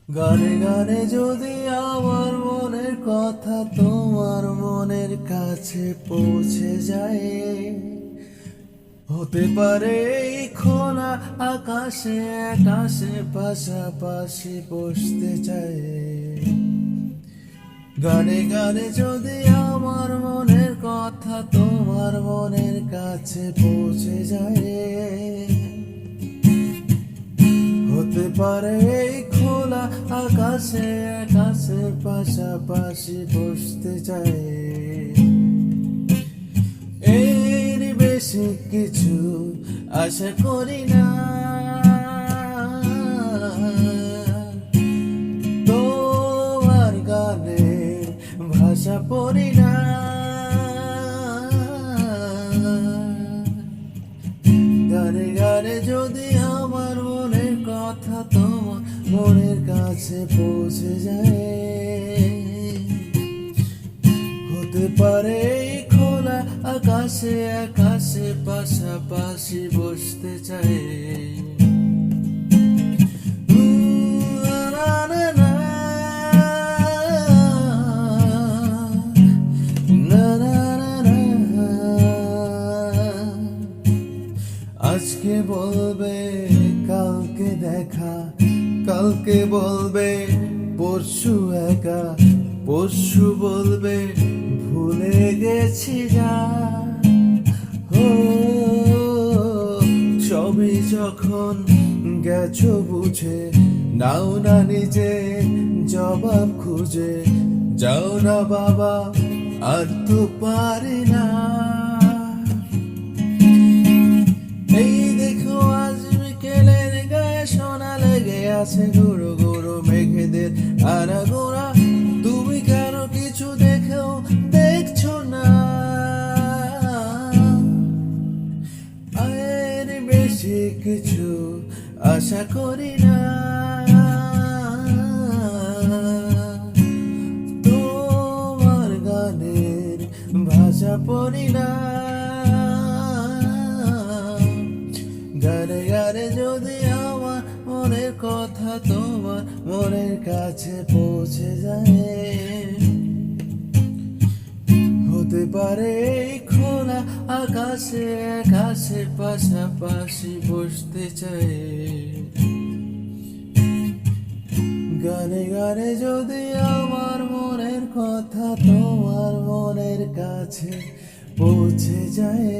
গানে গানে যদি আমার মনের কথা তোমার মনের কাছে পৌঁছে যায়, হতে পারে এই খোলা আকাশে আকাশে পাশাপাশি বসতে চায়। গানে গানে যদি আমার মনের কথা তোমার মনের কাছে পৌঁছে যায়, হতে পারে এই খোলা আকাশে আকাশে পাশাপাশি বসতে চায়। এর বেশি কিছু আশা করি না, তোমার গানের ভাষা পড়ি না। গানে গানে যদি আমার মনের কথা তোমার মনের কাছে পৌঁছে যায়, হতে পারে এই খোলা আকাশে আকাশে পাশাপাশি বসতে চায়। আজকে বলবে কালকে দেখা, কালকে বলবে পরশু একা, পরশু বলবে ভুলে গেছি যা। ও সবই যখন গেছো বুঝে, নাও না নিজে জবাব খুঁজে, যাও না বাবা আর তো পারি না। এই দেখো আজ বিকেলের গায়ে সোনা লেগে আছে গুঁড়ো গুঁড়ো মেঘেদের আনাগোনা, তুমি কেন কিছু দেখেও দেখছো না? এর বেশি কিছু আশা করি না, তোমার গানের ভাষা পড়ি না। গানে গানে যদি আমার মনের কথা তোমার মনের কাছে পৌঁছে যায়, হতে পারে এই খোলা আকাশে আকাশে পাশাপাশি বসতে চায়। গানে গানে যদি আমার মনের কথা তোমার মনের কাছে পৌঁছে যায়।